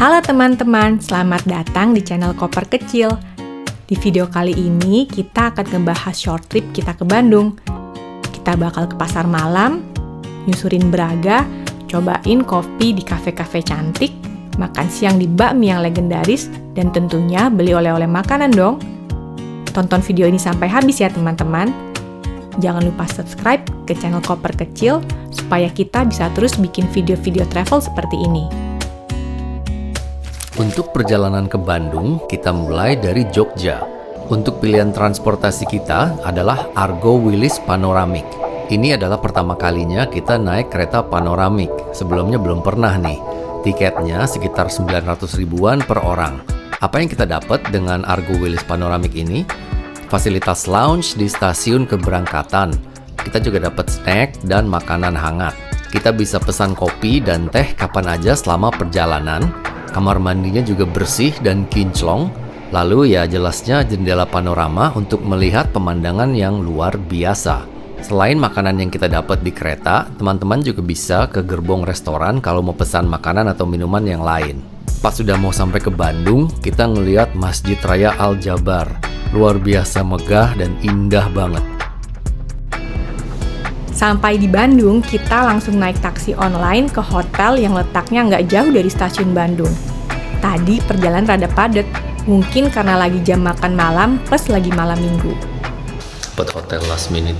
Halo teman-teman, selamat datang di channel Koper Kecil. Di video kali ini kita akan ngebahas short trip kita ke Bandung. Kita bakal ke pasar malam, nyusurin Braga, cobain kopi di kafe-kafe cantik, makan siang di bakmi yang legendaris, dan tentunya beli oleh-oleh makanan dong. Tonton video ini sampai habis ya teman-teman. Jangan lupa subscribe ke channel Koper Kecil supaya kita bisa terus bikin video-video travel seperti ini. Untuk perjalanan ke Bandung, kita mulai dari Jogja. Untuk pilihan transportasi kita adalah Argo Wilis Panoramic. Ini adalah pertama kalinya kita naik kereta panoramik. Sebelumnya belum pernah nih. Tiketnya sekitar 900 ribuan per orang. Apa yang kita dapat dengan Argo Wilis Panoramic ini? Fasilitas lounge di stasiun keberangkatan. Kita juga dapat snack dan makanan hangat. Kita bisa pesan kopi dan teh kapan aja selama perjalanan. Kamar mandinya juga bersih dan kinclong. Lalu ya jelasnya jendela panorama untuk melihat pemandangan yang luar biasa. Selain makanan yang kita dapat di kereta, teman-teman juga bisa ke gerbong restoran kalau mau pesan makanan atau minuman yang lain. Pas sudah mau sampai ke Bandung, kita ngeliat Masjid Raya Al-Jabar. Luar biasa megah dan indah banget. Sampai di Bandung, kita langsung naik taksi online ke hotel yang letaknya nggak jauh dari stasiun Bandung. Tadi perjalanan rada padat, mungkin karena lagi jam makan malam plus lagi malam minggu. Dapat hotel last minute,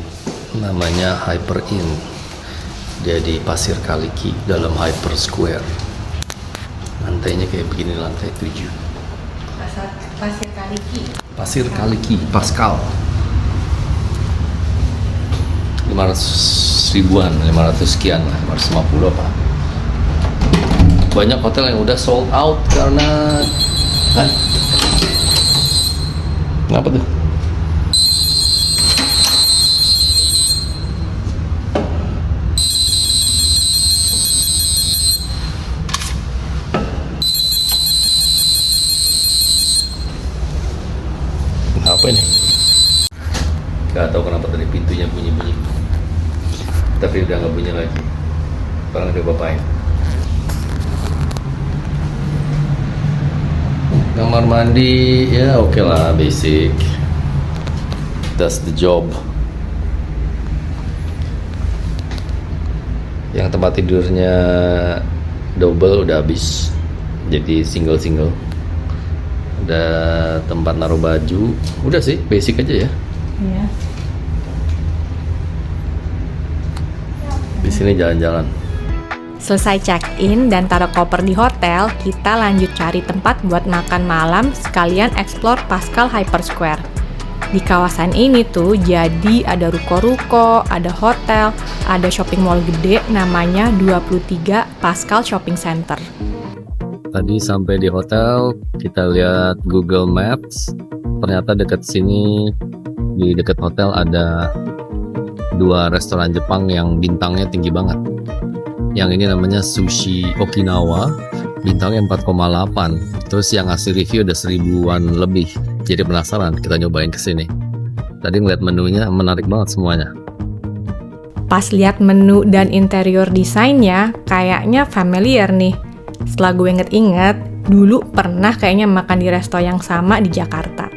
namanya Hyper Inn. Dia di Pasir Kaliki dalam Hyper Square. Lantainya kayak begini, lantai 7. Pasir Kaliki. Pasir Kaliki, Pascal. 500 ribuan, 500 sekian lah, 550 apa. Banyak hotel yang udah sold out karena kenapa tuh? Apa ini? Gak tahu kenapa tadi pintunya bunyi-bunyi. Tapi udah nggak bunyi lagi. Barang udah bapain. Kamar mandi ya oke lah, basic. That's the job. Yang tempat tidurnya double udah habis, jadi single. Ada tempat naruh baju. Udah sih, basic aja ya. Iya. Di sini jalan-jalan. Selesai check-in dan taruh koper di hotel, kita lanjut cari tempat buat makan malam sekalian explore Pascal Hyper Square. Di kawasan ini tuh jadi ada ruko-ruko, ada hotel, ada shopping mall gede namanya 23 Pascal Shopping Center. Tadi sampai di hotel, kita lihat Google Maps. Ternyata dekat sini, di dekat hotel ada 2 restoran Jepang yang bintangnya tinggi banget. Yang ini namanya Sushi Okinawa, bintangnya 4,8. Terus yang ngasih review udah 1000-an lebih. Jadi penasaran, kita nyobain kesini. Tadi ngeliat menunya menarik banget semuanya. Pas lihat menu dan interior desainnya, kayaknya familiar nih. Setelah gue inget-inget, dulu pernah kayaknya makan di resto yang sama di Jakarta.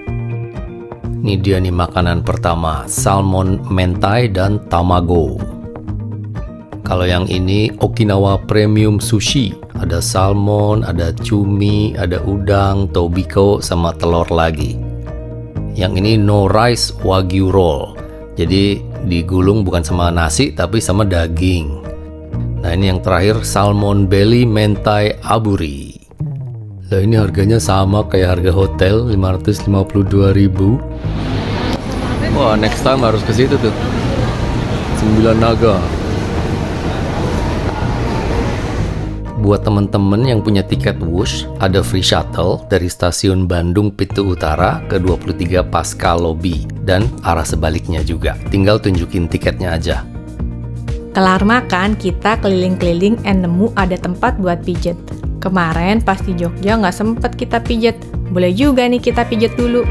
Ini dia nih makanan pertama, salmon mentai dan tamago. Kalau yang ini Okinawa Premium Sushi, ada salmon, ada cumi, ada udang, tobiko, sama telur lagi. Yang ini no rice wagyu roll, jadi digulung bukan sama nasi tapi sama daging. Nah ini yang terakhir salmon belly mentai aburi. Nah ini harganya sama kayak harga hotel, 552.000. Wah, next time harus ke situ tuh. 9 Naga. Buat teman-teman yang punya tiket Wush, ada free shuttle dari stasiun Bandung Pintu Utara ke 23 Pascal Lobby dan arah sebaliknya juga. Tinggal tunjukin tiketnya aja. Kelar makan, kita keliling-keliling nemu ada tempat buat pijet. Kemarin pas di Jogja nggak sempet kita pijet. Boleh juga nih kita pijet dulu.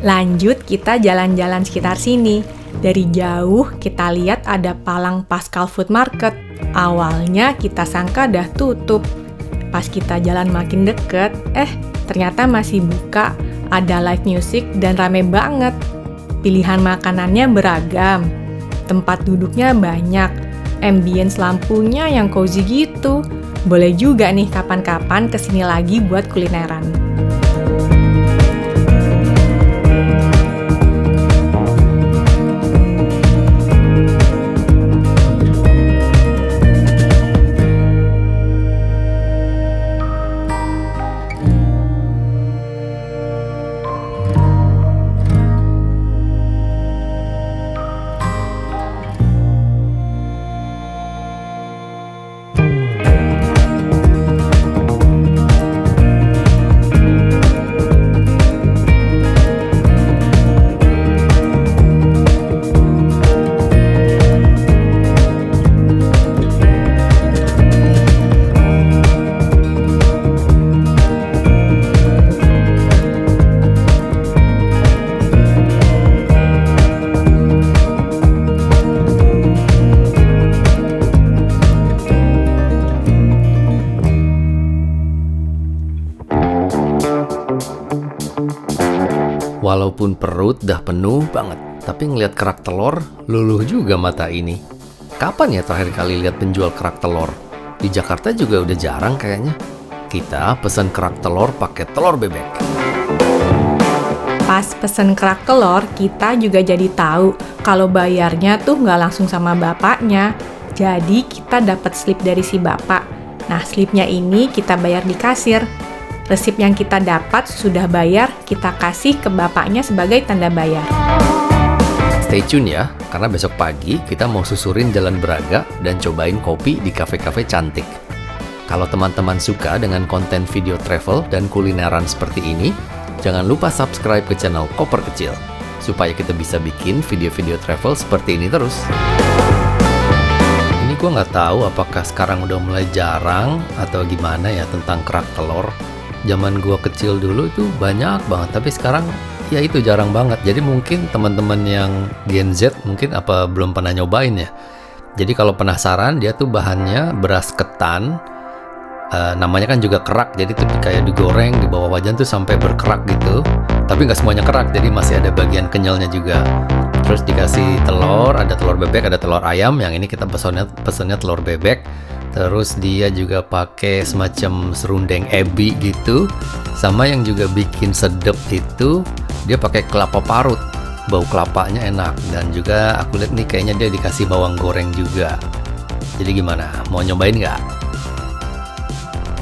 Lanjut, kita jalan-jalan sekitar sini. Dari jauh kita lihat ada palang Pascal Food Market. Awalnya kita sangka dah tutup. Pas kita jalan makin deket, ternyata masih buka. Ada live music dan rame banget. Pilihan makanannya beragam. Tempat duduknya banyak. Ambience lampunya yang cozy gitu. Boleh juga nih kapan-kapan kesini lagi buat kulineran. Walaupun perut dah penuh banget, tapi ngeliat kerak telur, luluh juga mata ini. Kapan ya terakhir kali lihat penjual kerak telur? Di Jakarta juga udah jarang kayaknya. Kita pesan kerak telur pakai telur bebek. Pas pesen kerak telur, kita juga jadi tahu kalau bayarnya tuh nggak langsung sama bapaknya. Jadi kita dapat slip dari si bapak. Nah, slipnya ini kita bayar di kasir. Resip yang kita dapat sudah bayar, kita kasih ke bapaknya sebagai tanda bayar. Stay tune ya, karena besok pagi kita mau susurin Jalan Braga dan cobain kopi di kafe-kafe cantik. Kalau teman-teman suka dengan konten video travel dan kulineran seperti ini, jangan lupa subscribe ke channel Koper Kecil, supaya kita bisa bikin video-video travel seperti ini terus. Ini gue nggak tahu apakah sekarang udah mulai jarang atau gimana ya tentang kerak telur. Zaman gua kecil dulu itu banyak banget, tapi sekarang ya itu jarang banget. Jadi mungkin teman-teman yang Gen Z mungkin apa belum pernah nyobain ya. Jadi kalau penasaran, dia tuh bahannya beras ketan, namanya kan juga kerak, jadi tuh kayak digoreng di bawah wajan tuh sampai berkerak gitu. Tapi nggak semuanya kerak, jadi masih ada bagian kenyalnya juga. Terus dikasih telur, ada telur bebek, ada telur ayam. Yang ini kita pesennya telur bebek. Terus dia juga pakai semacam serundeng ebi gitu. Sama yang juga bikin sedep itu, dia pakai kelapa parut. Bau kelapanya enak. Dan juga aku lihat nih kayaknya dia dikasih bawang goreng juga. Jadi gimana? Mau nyobain nggak?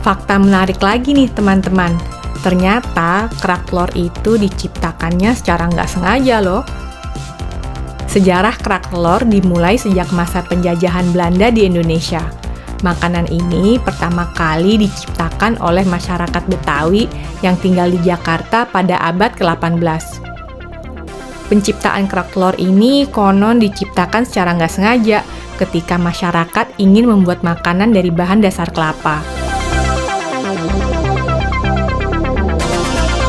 Fakta menarik lagi nih teman-teman. Ternyata kerak telur itu diciptakannya secara nggak sengaja loh. Sejarah kerak telur dimulai sejak masa penjajahan Belanda di Indonesia. Makanan ini pertama kali diciptakan oleh masyarakat Betawi yang tinggal di Jakarta pada abad ke-18. Penciptaan kerak telur ini konon diciptakan secara nggak sengaja ketika masyarakat ingin membuat makanan dari bahan dasar kelapa.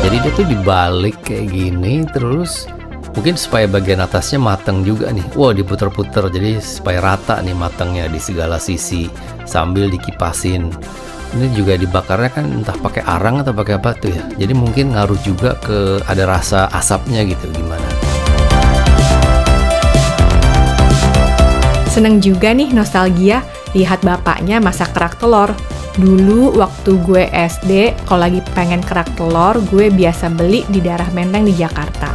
Jadi dia tuh dibalik kayak gini, terus mungkin supaya bagian atasnya matang juga nih. Wah, diputer-puter jadi supaya rata nih matangnya di segala sisi sambil dikipasin. Ini juga dibakarnya kan entah pakai arang atau pakai apa tuh ya. Jadi mungkin ngaruh juga ke ada rasa asapnya gitu gimana. Seneng juga nih nostalgia lihat bapaknya masak kerak telur. Dulu waktu gue SD, kalau lagi pengen kerak telur, gue biasa beli di daerah Menteng di Jakarta.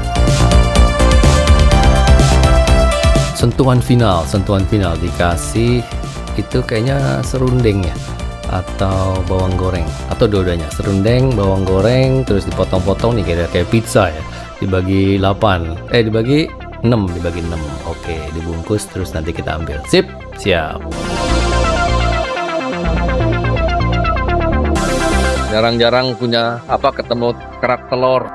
Sentuhan final dikasih itu kayaknya serundeng ya atau bawang goreng atau dua-duanya, serundeng, bawang goreng, terus dipotong-potong nih kayak pizza ya, dibagi 6. Oke, dibungkus terus nanti kita ambil. Sip, siap. Jarang-jarang punya ketemu kerak telur.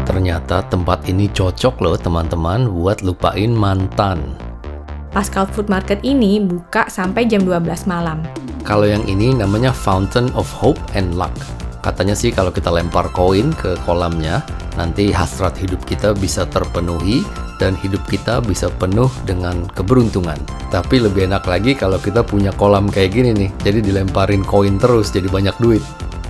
Ternyata tempat ini cocok loh teman-teman buat lupain mantan. Pascal Food Market ini buka sampai jam 12 malam. Kalau yang ini namanya Fountain of Hope and Luck. Katanya sih kalau kita lempar koin ke kolamnya, nanti hasrat hidup kita bisa terpenuhi dan hidup kita bisa penuh dengan keberuntungan. Tapi lebih enak lagi kalau kita punya kolam kayak gini nih, jadi dilemparin koin terus, jadi banyak duit.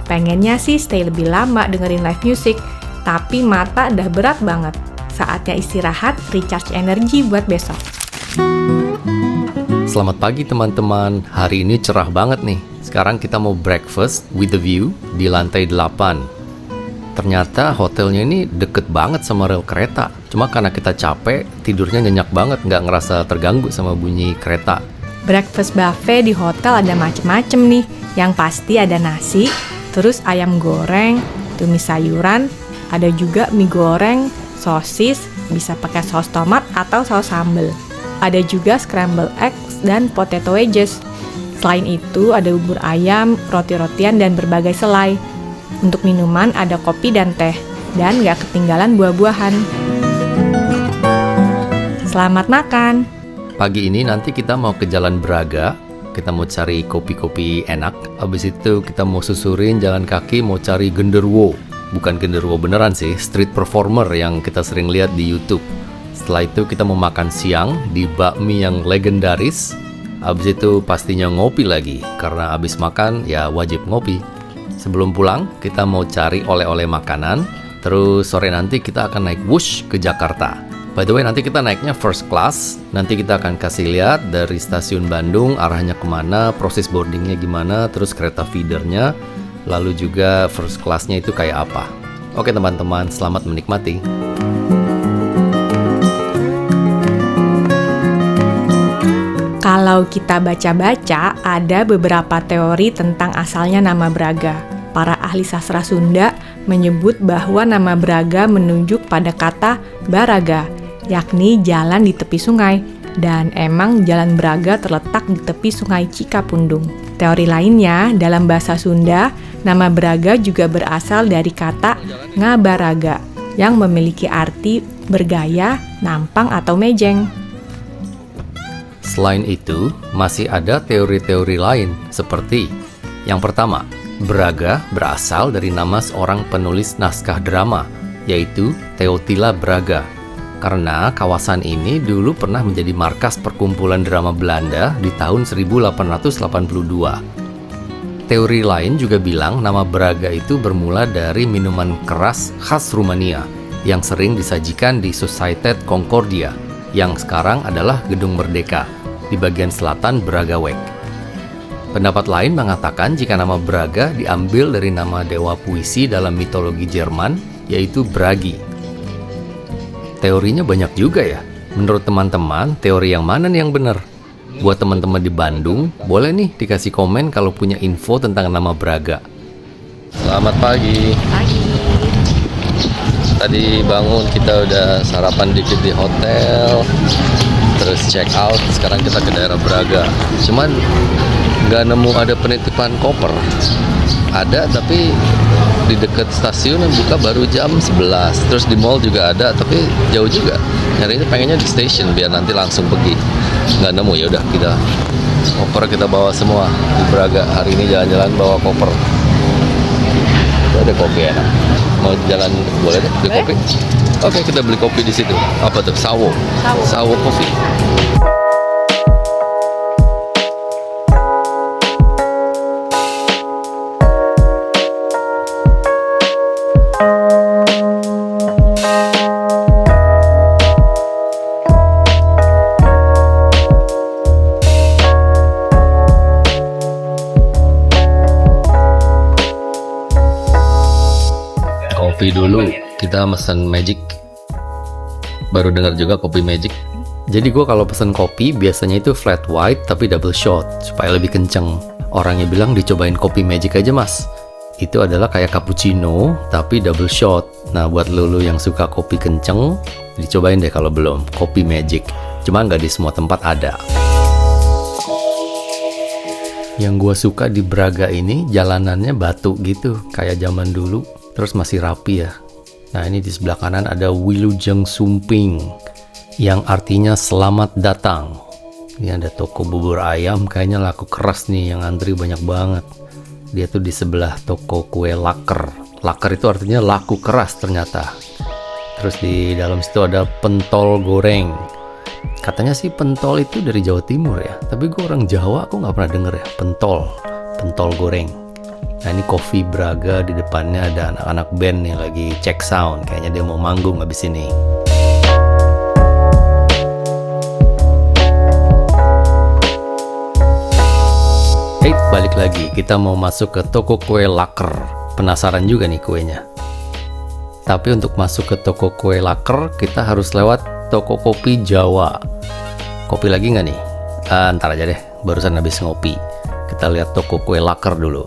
Pengennya sih stay lebih lama dengerin live music, tapi mata udah berat banget. Saatnya istirahat, recharge energi buat besok. Selamat pagi teman-teman, hari ini cerah banget nih. Sekarang kita mau breakfast with the view di lantai 8. Ternyata hotelnya ini deket banget sama rel kereta. Cuma karena kita capek, tidurnya nyenyak banget, nggak ngerasa terganggu sama bunyi kereta. Breakfast buffet di hotel ada macem-macem nih. Yang pasti ada nasi, terus ayam goreng, tumis sayuran, ada juga mie goreng, sosis, bisa pakai saus tomat atau saus sambal. Ada juga scrambled eggs dan potato wedges. Selain itu ada bubur ayam, roti-rotian, dan berbagai selai. Untuk minuman ada kopi dan teh, dan gak ketinggalan buah-buahan. Selamat makan! Pagi ini nanti kita mau ke Jalan Braga, kita mau cari kopi-kopi enak. Habis itu kita mau susurin jalan kaki, mau cari genderuwo. Bukan genderuwo beneran sih, street performer yang kita sering lihat di YouTube. Setelah itu kita mau makan siang di bakmi yang legendaris. Habis itu pastinya ngopi lagi, karena habis makan ya wajib ngopi. Sebelum pulang, kita mau cari oleh-oleh makanan. Terus sore nanti kita akan naik Wush ke Jakarta. By the way, nanti kita naiknya first class. Nanti kita akan kasih lihat dari stasiun Bandung arahnya kemana, proses boardingnya gimana, terus kereta feedernya, lalu juga first classnya itu kayak apa. Oke teman-teman, selamat menikmati. Kalau kita baca-baca, ada beberapa teori tentang asalnya nama Braga. Para ahli sastra Sunda menyebut bahwa nama Braga menunjuk pada kata Baraga, yakni jalan di tepi sungai. Dan emang jalan Braga terletak di tepi sungai Cikapundung. Teori lainnya, dalam bahasa Sunda, nama Braga juga berasal dari kata ngabaraga, yang memiliki arti bergaya, nampang, atau mejeng. Selain itu, masih ada teori-teori lain seperti yang pertama, Braga berasal dari nama seorang penulis naskah drama, yaitu Theotila Braga. Karena kawasan ini dulu pernah menjadi markas perkumpulan drama Belanda di tahun 1882. Teori lain juga bilang nama Braga itu bermula dari minuman keras khas Rumania yang sering disajikan di Societet Concordia, yang sekarang adalah Gedung Merdeka di bagian selatan Bregaweg. Pendapat lain mengatakan jika nama Braga diambil dari nama dewa puisi dalam mitologi Jerman, yaitu Bragi. Teorinya banyak juga ya. Menurut teman-teman, teori yang mana nih yang benar? Buat teman-teman di Bandung, boleh nih dikasih komen kalau punya info tentang nama Braga. Selamat pagi. Tadi bangun kita udah sarapan dikit di hotel, terus check out. Sekarang kita ke daerah Braga. Cuman nggak nemu ada penitipan koper. Ada tapi di dekat stasiun yang buka baru jam 11. Terus di mall juga ada tapi jauh juga. Nyarinya pengennya di station biar nanti langsung pergi. Nggak nemu, ya udah koper kita bawa semua di Braga. Hari ini jalan-jalan bawa koper. Itu ada kopi enak. Mau jalan boleh deh beli kopi? Oke, kita beli kopi di situ. Apa tuh? Sawo Coffee. Kopi dulu, kita mesen Magic. Baru dengar juga kopi Magic. Jadi gue kalau pesen kopi biasanya itu flat white tapi double shot supaya lebih kenceng. Orangnya bilang dicobain kopi Magic aja mas. Itu adalah kayak cappuccino tapi double shot. Nah buat lu yang suka kopi kenceng, dicobain deh kalau belum, kopi Magic. Cuma nggak di semua tempat ada. Yang gue suka di Braga ini jalanannya batu gitu, kayak zaman dulu. Terus masih rapi ya. Nah ini di sebelah kanan ada Wilujeng Sumping, yang artinya selamat datang. Ini ada toko bubur ayam, kayaknya laku keras nih, yang antri banyak banget. Dia tuh di sebelah toko kue laker. Laker itu artinya laku keras ternyata. Terus di dalam situ ada pentol goreng. Katanya sih pentol itu dari Jawa Timur ya, tapi gue orang Jawa, aku nggak pernah denger ya pentol goreng. Nah ini Coffee Braga, di depannya ada anak-anak band yang lagi check sound, kayaknya dia mau manggung habis ini. Balik lagi, kita mau masuk ke toko kue laker. Penasaran juga nih kuenya. Tapi untuk masuk ke toko kue laker, kita harus lewat toko kopi Jawa. Kopi lagi nggak nih? Ntar aja deh, barusan habis ngopi. Kita lihat toko kue laker dulu.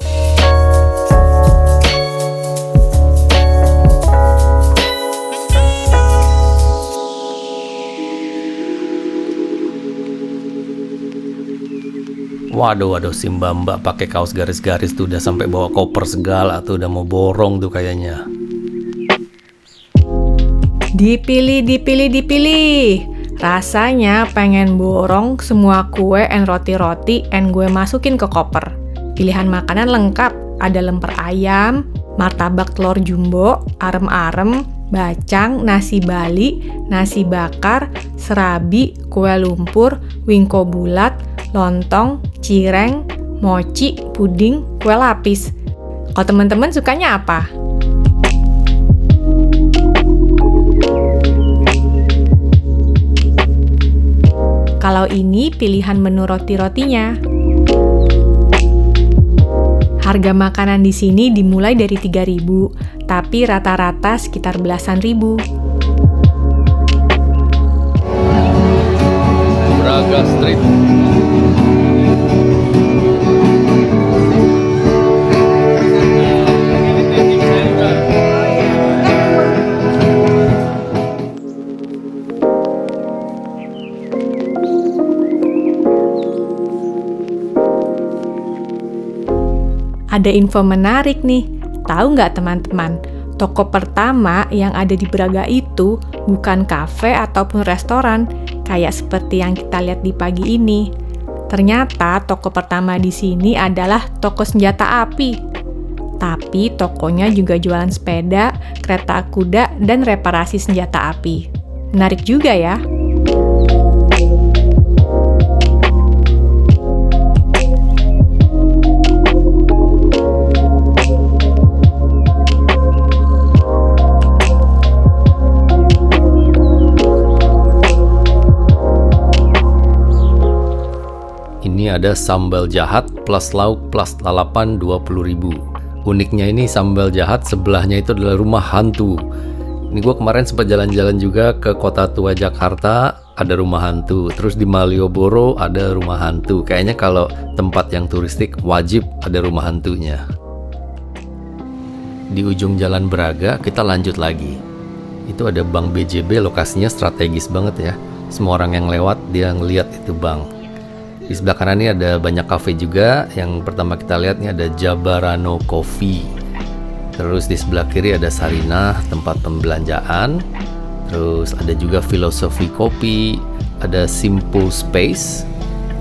Waduh, si mbak pakai kaos garis-garis tuh udah sampai bawa koper segala tuh, udah mau borong tuh kayaknya. Dipilih. Rasanya pengen borong semua kue and roti-roti and gue masukin ke koper. Pilihan makanan lengkap, ada lemper ayam, martabak telur jumbo, arem-arem, bacang, nasi Bali, nasi bakar, serabi, kue lumpur, wingko bulat, lontong, cireng, mochi, puding, kue lapis. Kalau teman-teman sukanya apa? Kalau ini pilihan menu roti-rotinya. Harga makanan di sini dimulai dari 3.000, tapi rata-rata sekitar belasan ribu. Braga Street. Ada info menarik nih. Tahu nggak teman-teman? Toko pertama yang ada di Braga itu bukan kafe ataupun restoran, kayak seperti yang kita lihat di pagi ini. Ternyata toko pertama di sini adalah toko senjata api. Tapi tokonya juga jualan sepeda, kereta kuda, dan reparasi senjata api. Menarik juga ya. Ini ada sambal jahat plus lauk plus lalapan 20.000. Uniknya ini sambal jahat sebelahnya itu adalah rumah hantu. Ini gue kemarin sempat jalan-jalan juga ke Kota Tua Jakarta, ada rumah hantu. Terus di Malioboro ada rumah hantu. Kayaknya kalau tempat yang turistik wajib ada rumah hantunya. Di ujung jalan Braga kita lanjut lagi. Itu ada Bank BJB, lokasinya strategis banget ya. Semua orang yang lewat dia ngeliat itu bank. Di sebelah kanan ini ada banyak kafe juga. Yang pertama kita lihat ini ada Jabarano Coffee. Terus di sebelah kiri ada Sarinah, tempat pembelanjaan. Terus ada juga Filosofi Kopi, ada Simple Space.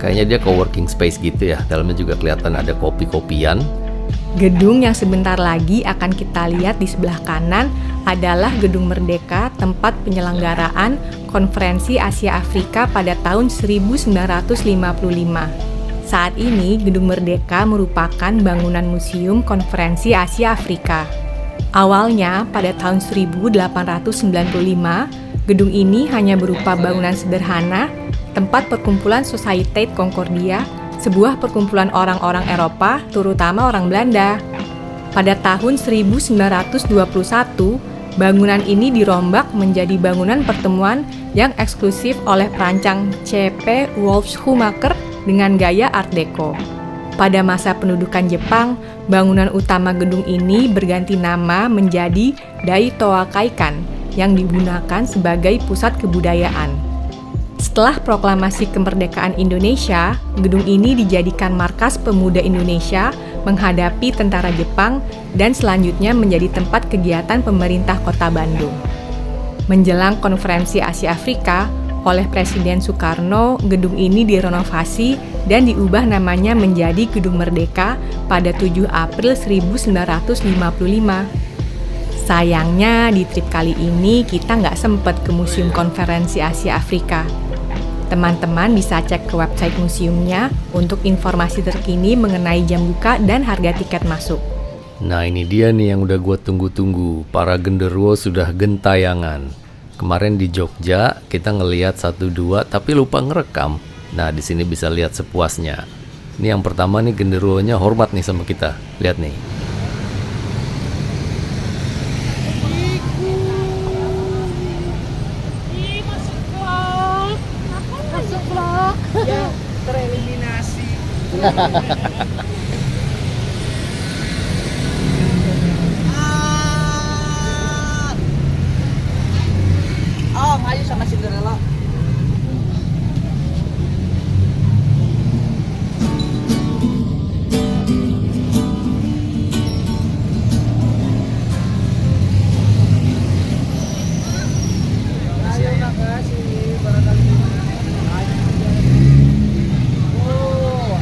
Kayaknya dia coworking space gitu ya. Dalamnya juga kelihatan ada kopi-kopian. Gedung yang sebentar lagi akan kita lihat di sebelah kanan adalah Gedung Merdeka, tempat penyelenggaraan Konferensi Asia Afrika pada tahun 1955. Saat ini, Gedung Merdeka merupakan bangunan museum Konferensi Asia Afrika. Awalnya, pada tahun 1895, gedung ini hanya berupa bangunan sederhana, tempat perkumpulan Société Concordia, sebuah perkumpulan orang-orang Eropa, terutama orang Belanda. Pada tahun 1921, bangunan ini dirombak menjadi bangunan pertemuan yang eksklusif oleh perancang C.P. Wolfschumacher dengan gaya Art Deco. Pada masa pendudukan Jepang, bangunan utama gedung ini berganti nama menjadi Daitoa Kaikan yang digunakan sebagai pusat kebudayaan. Setelah proklamasi kemerdekaan Indonesia, gedung ini dijadikan markas pemuda Indonesia menghadapi tentara Jepang dan selanjutnya menjadi tempat kegiatan pemerintah Kota Bandung. Menjelang Konferensi Asia Afrika, Oleh Presiden Soekarno, gedung ini direnovasi dan diubah namanya menjadi Gedung Merdeka pada 7 April 1955. Sayangnya di trip kali ini kita nggak sempet ke Museum Konferensi Asia Afrika. Teman-teman bisa cek ke website museumnya untuk informasi terkini mengenai jam buka dan harga tiket masuk. Nah ini dia nih yang udah gue tunggu-tunggu, para genderuwo sudah gentayangan. Kemarin di Jogja kita ngelihat 1-2 tapi lupa ngerekam. Nah di sini bisa lihat sepuasnya. Ini yang pertama nih genderuwonya hormat nih sama kita. Lihat nih. Masuk vlog. Ya, tereliminasi. Oh, ngayu sama Cinderella. Ayo makasih, barangkali. Oh.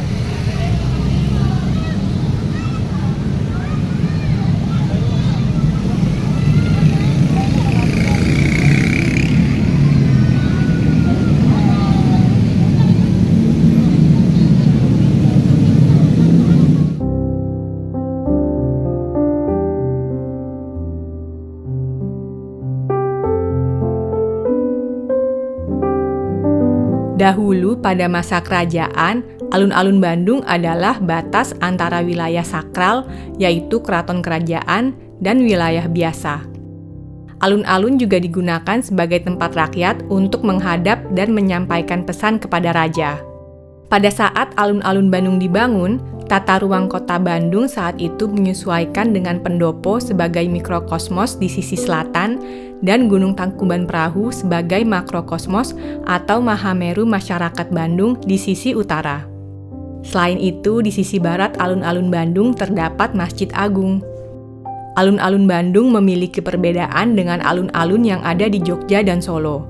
Dahulu pada masa kerajaan, alun-alun Bandung adalah batas antara wilayah sakral, yaitu keraton kerajaan, dan wilayah biasa. Alun-alun juga digunakan sebagai tempat rakyat untuk menghadap dan menyampaikan pesan kepada raja. Pada saat alun-alun Bandung dibangun, tata ruang kota Bandung saat itu menyesuaikan dengan pendopo sebagai mikrokosmos di sisi selatan dan Gunung Tangkuban Perahu sebagai makrokosmos atau Mahameru masyarakat Bandung di sisi utara. Selain itu, di sisi barat alun-alun Bandung terdapat Masjid Agung. Alun-alun Bandung memiliki perbedaan dengan alun-alun yang ada di Jogja dan Solo.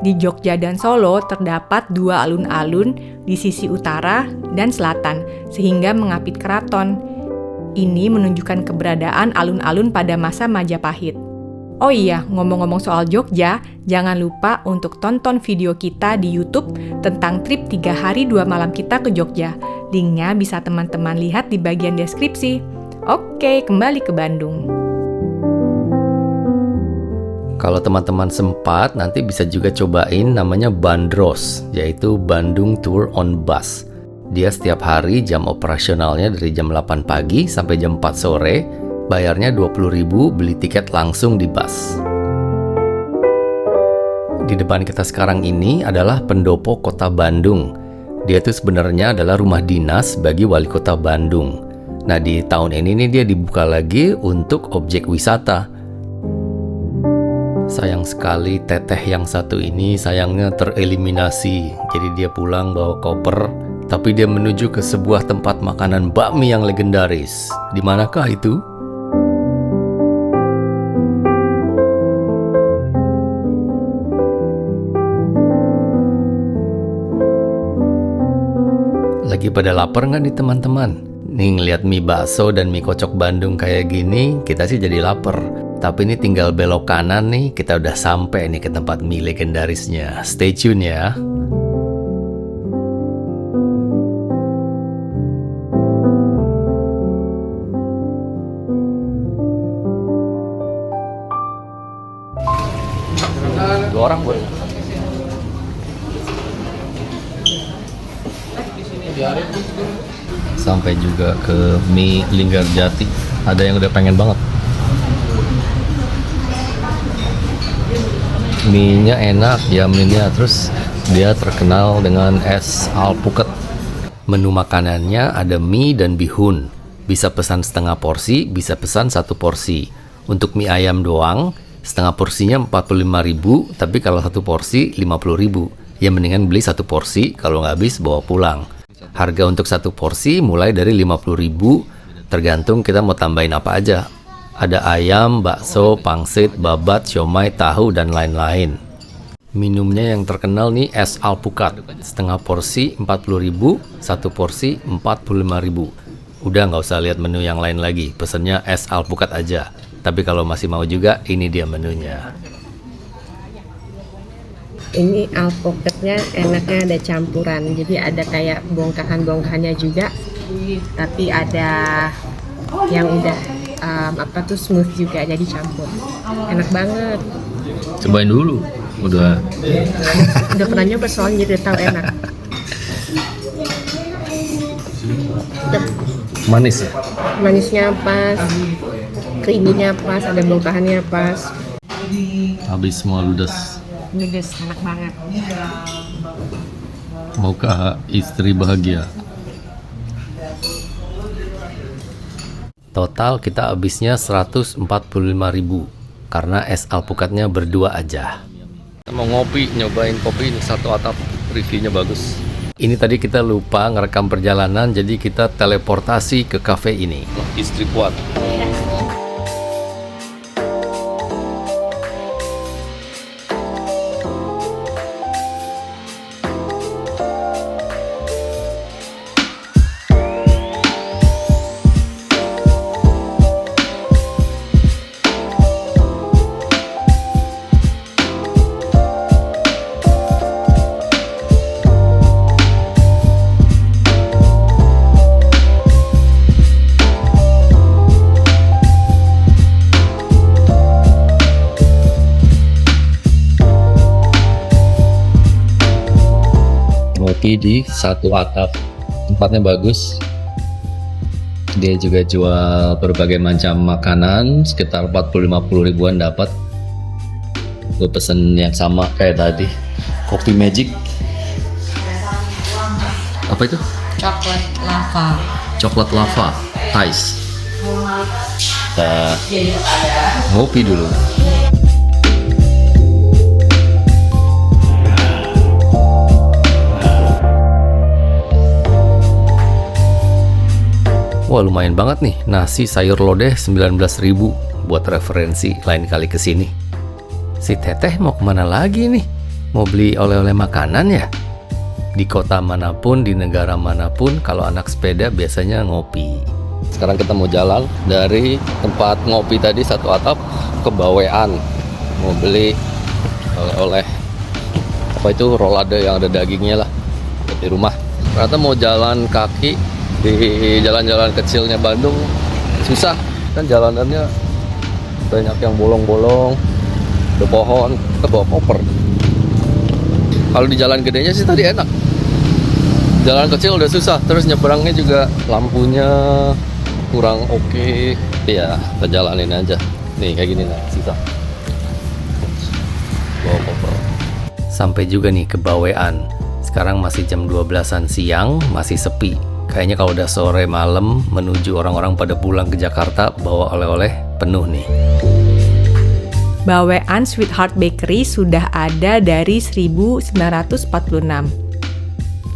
Di Jogja dan Solo terdapat 2 alun-alun di sisi utara dan selatan, sehingga mengapit keraton. Ini menunjukkan keberadaan alun-alun pada masa Majapahit. Oh iya, ngomong-ngomong soal Jogja, jangan lupa untuk tonton video kita di YouTube tentang trip 3 hari 2 malam kita ke Jogja. Linknya bisa teman-teman lihat di bagian deskripsi. Oke, kembali ke Bandung. Kalau teman-teman sempat, nanti bisa juga cobain namanya Bandros, yaitu Bandung Tour on Bus. Dia setiap hari jam operasionalnya dari jam 8 pagi sampai jam 4 sore, bayarnya 20.000, beli tiket langsung di bus. Di depan kita sekarang ini adalah pendopo kota Bandung. Dia itu sebenarnya adalah rumah dinas bagi wali kota Bandung. Nah di tahun ini nih dia dibuka lagi untuk objek wisata. Sayang sekali teteh yang satu ini sayangnya tereliminasi. Jadi dia pulang bawa koper, tapi dia menuju ke sebuah tempat makanan bakmi yang legendaris. Di manakah itu? Lagi pada lapar nggak nih teman-teman? Nih ngeliat mie bakso dan mie kocok Bandung kayak gini, kita sih jadi lapar. Tapi ini tinggal belok kanan nih, kita udah sampai nih ke tempat mie legendarisnya. Stay tune ya. Dua orang boleh. Sampai juga ke mie Linggarjati. Ada yang udah pengen banget. Mie-nya enak, jaminnya. Terus dia terkenal dengan es alpukat. Menu makanannya ada mie dan bihun. Bisa pesan setengah porsi, bisa pesan 1 porsi. Untuk mie ayam doang, setengah porsinya 45.000, tapi kalau 1 porsi 50.000. Ya mendingan beli 1 porsi, kalau nggak habis bawa pulang. Harga untuk 1 porsi mulai dari 50.000, tergantung kita mau tambahin apa aja. Ada ayam, bakso, pangsit, babat, siomay, tahu, dan lain-lain. Minumnya yang terkenal nih es alpukat. Setengah porsi 40.000, satu porsi 45.000. Udah nggak usah lihat menu yang lain lagi, pesennya es alpukat aja. Tapi kalau masih mau juga, ini dia menunya. Ini alpukatnya enaknya ada campuran, jadi ada kayak bongkahan-bongkahannya juga, tapi ada yang udah smooth juga, jadi campur. Enak banget. Cobain dulu. Udah Pernah nyoba soalnya, jadi udah tahu enak. manis ya? Manisnya pas, creamy-nya pas, ada bongkahannya pas. Habis semua ludes. Ludes, enak banget. Maukah istri bahagia? Total kita habisnya 145.000 karena es alpukatnya berdua aja. Kita mau ngopi, nyobain kopi ini satu atap, reviewnya bagus. Ini tadi kita lupa ngerekam perjalanan, jadi kita teleportasi ke cafe ini. Istri kuat. Ngopi di satu atap, tempatnya bagus. Dia juga jual berbagai macam makanan, sekitar 40-50 ribuan dapat. Gue pesen yang sama kayak tadi, kopi magic. Apa itu? Coklat lava. Coklat lava, ice. Kita ngopi dulu. Wah, lumayan banget nih, nasi sayur lodeh 19.000 buat referensi lain kali kesini. Si Teteh mau kemana lagi nih? Mau beli oleh-oleh makanan ya? Di kota manapun, di negara manapun, kalau anak sepeda biasanya ngopi. Sekarang kita mau jalan dari tempat ngopi tadi satu atap ke Bawean. Mau beli oleh-oleh, apa itu, rolade yang ada dagingnya lah, buat di rumah. Ternyata mau jalan kaki di jalan-jalan kecilnya Bandung susah, kan jalanannya banyak yang bolong-bolong, ada pohon, kita bawa koper. Kalau di jalan gedenya sih tadi enak, jalan kecil udah susah, terus nyebrangnya juga lampunya kurang oke. Ya kita jalanin aja nih, kayak gini lah, susah bawa koper. Sampai juga nih ke Bawean. Sekarang masih jam 12-an siang, masih sepi. Kayaknya kalau udah sore malam menuju orang-orang pada pulang ke Jakarta bawa oleh-oleh penuh nih. Bawean Sweetheart Bakery sudah ada dari 1946.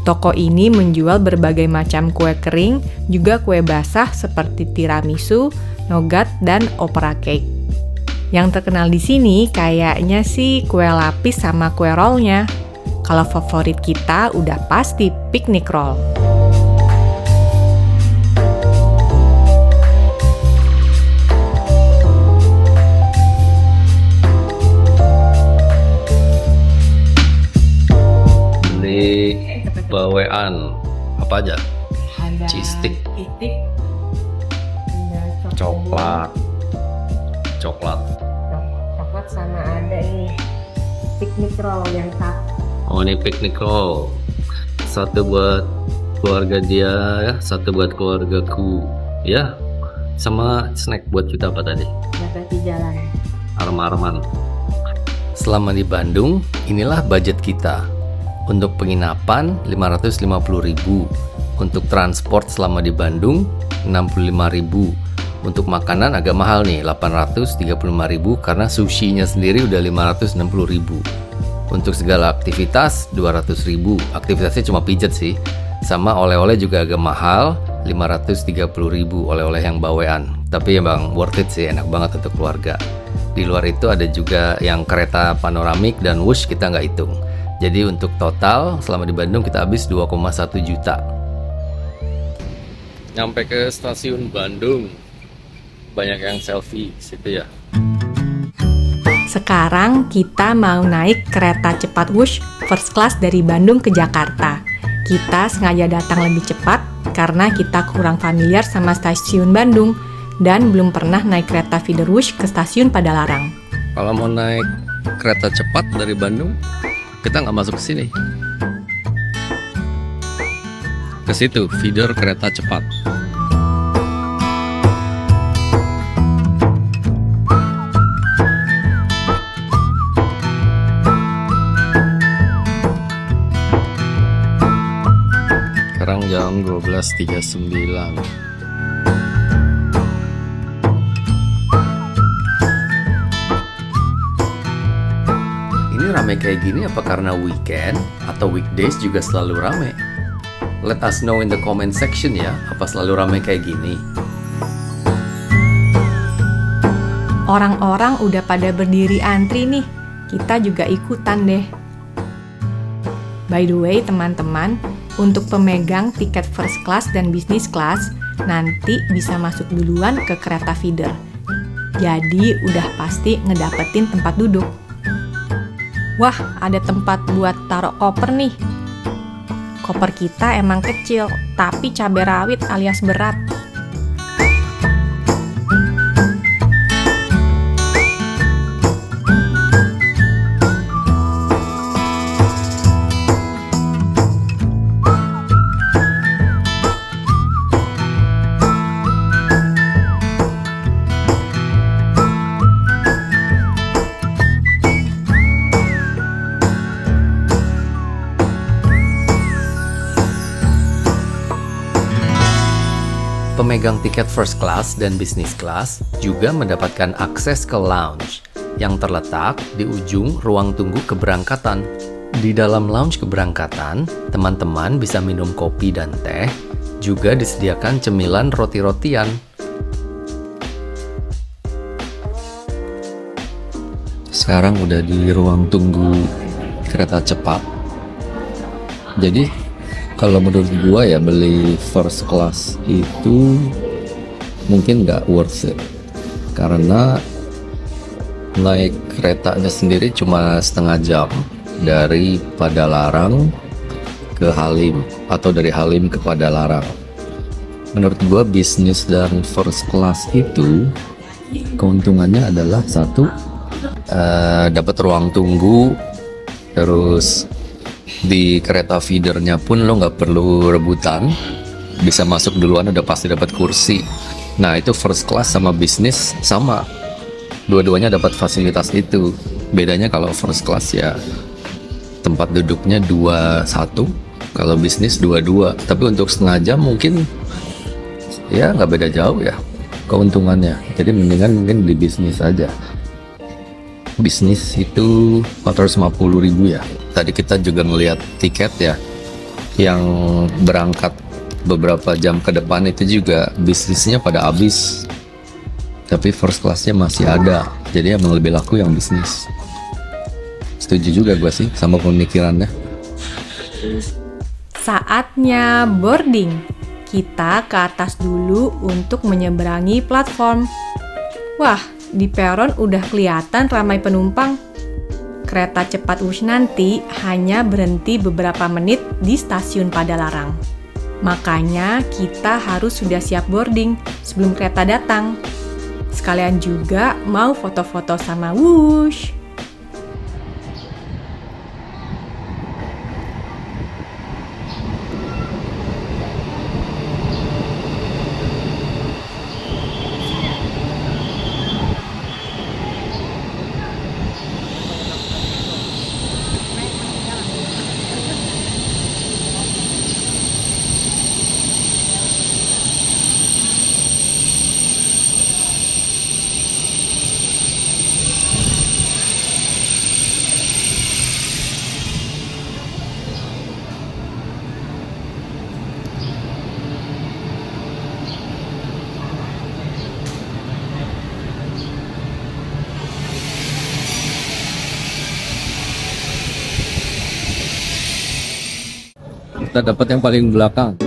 Toko ini menjual berbagai macam kue kering, juga kue basah seperti tiramisu, nougat, dan opera cake. Yang terkenal di sini kayaknya sih kue lapis sama kue rollnya. Kalau favorit kita udah pasti picnic roll. Bawean apa aja? Ada Cheese stick, itik, ada coklat sama ada ini picnic roll yang tak. Oh, ini picnic roll, satu buat keluarga dia ya, satu buat keluargaku ya, sama snack buat kita apa tadi? Di jalan. Arem-areman. Selama di Bandung, inilah budget kita. Untuk penginapan 550.000, untuk transport selama di Bandung 65.000, untuk makanan agak mahal nih 835.000 karena sushinya sendiri udah 560.000. Untuk segala aktivitas 200.000, aktivitasnya cuma pijet sih, sama oleh-oleh juga agak mahal 530.000 oleh-oleh yang Bawean. Tapi emang worth it sih, enak banget untuk keluarga. Di luar itu ada juga yang kereta panoramik dan wush kita nggak hitung. Jadi untuk total selama di Bandung kita habis 2,1 juta. Nyampe ke stasiun Bandung, banyak yang selfie situ ya. Sekarang kita mau naik kereta cepat Wush first class dari Bandung ke Jakarta. Kita sengaja datang lebih cepat karena kita kurang familiar sama stasiun Bandung dan belum pernah naik kereta feeder Wush ke stasiun Padalarang. Kalau mau naik kereta cepat dari Bandung, kita nggak masuk ke sini. Ke situ, feeder kereta cepat. Sekarang jam 12.39. Ini rame kayak gini apa karena weekend atau weekdays juga selalu rame? Let us know in the comment section ya, apa selalu rame kayak gini? Orang-orang udah pada berdiri antri nih, kita juga ikutan deh. By the way teman-teman, untuk pemegang tiket first class dan business class, nanti bisa masuk duluan ke kereta feeder. Jadi udah pasti ngedapetin tempat duduk. Wah, ada tempat buat taruh koper nih. Koper kita emang kecil, tapi cabai rawit alias berat. Pemegang tiket first class dan business class juga mendapatkan akses ke lounge yang terletak di ujung ruang tunggu keberangkatan. Di dalam lounge keberangkatan, teman-teman bisa minum kopi dan teh, juga disediakan cemilan roti-rotian. Sekarang udah di ruang tunggu kereta cepat. Jadi kalau menurut gua ya beli first class itu mungkin nggak worth it karena naik keretanya sendiri cuma setengah jam dari Padalarang ke Halim atau dari Halim ke Padalarang. Menurut gua bisnis dan first class itu keuntungannya adalah satu, dapat ruang tunggu, terus di kereta feedernya pun lo nggak perlu rebutan, bisa masuk duluan udah pasti dapat kursi. Nah itu first class sama bisnis sama, dua-duanya dapat fasilitas itu. Bedanya kalau first class ya tempat duduknya 2-1, kalau bisnis 2-2. Tapi untuk setengah jam mungkin ya nggak beda jauh ya keuntungannya. Jadi mendingan mungkin di bisnis aja. Bisnis itu 450.000 ya. Tadi kita juga ngelihat tiket ya, yang berangkat beberapa jam ke depan itu juga bisnisnya pada habis, tapi first classnya masih ada. Jadi emang lebih laku yang bisnis. Setuju juga gue sih sama pemikirannya. Saatnya boarding. Kita ke atas dulu untuk menyeberangi platform. Wah, di peron udah kelihatan ramai penumpang. Kereta cepat Wush nanti hanya berhenti beberapa menit di stasiun Padalarang. Makanya kita harus sudah siap boarding sebelum kereta datang. Sekalian juga mau foto-foto sama Wush. Kita dapat yang paling belakang.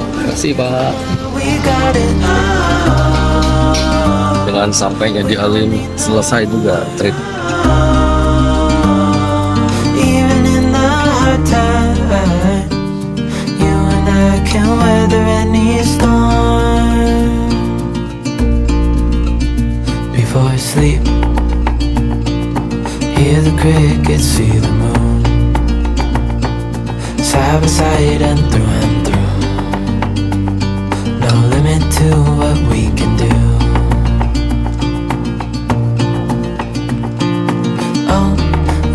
Terima kasih Pak. Dengan sampainya di Halim selesai juga trip. Even in the hard times, you and I can weather any storm. Before I sleep, hear the crickets, see the moon, side by side and through and through. No limit to what we can do. Oh,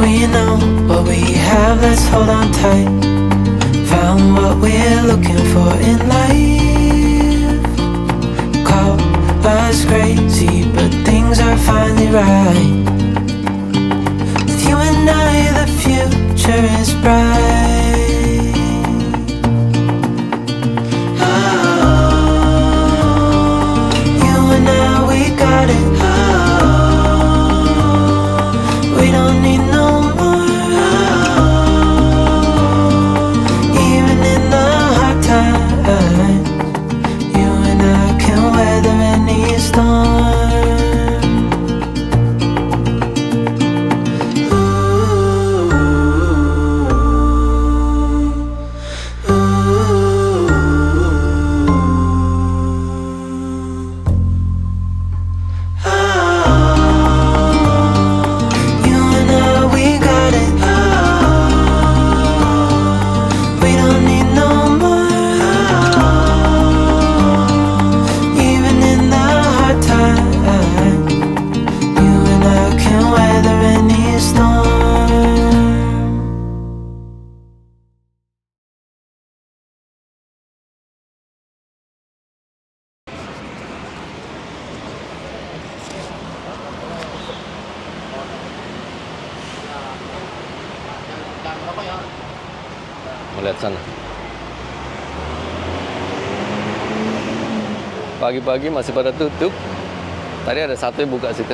we know what we have, let's hold on tight. Found what we're looking for in life. Call us crazy, but things are finally right. With you and I, the future is bright. You and I, we got it. We don't need no more. Even in the hard times, you and I can weather any storm. You and I, we got it. We don't need no more. Even in the hard times, you and I can weather any storm. Melihat sana. Pagi-pagi masih pada tutup. Tadi ada satu yang buka situ.